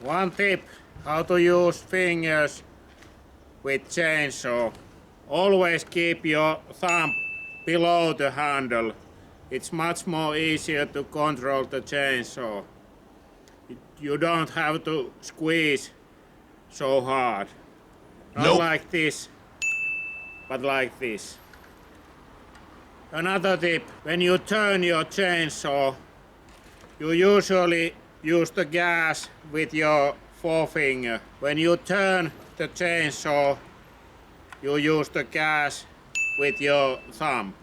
One tip how to use fingers with chainsaw. Always keep your thumb below the handle. It's much more easier to control the chainsaw. You don't have to squeeze so hard. Not like this, but like this. Another tip, when you turn your chainsaw, you usually use the gas with your forefinger. When you turn the chainsaw, you use the gas with your thumb.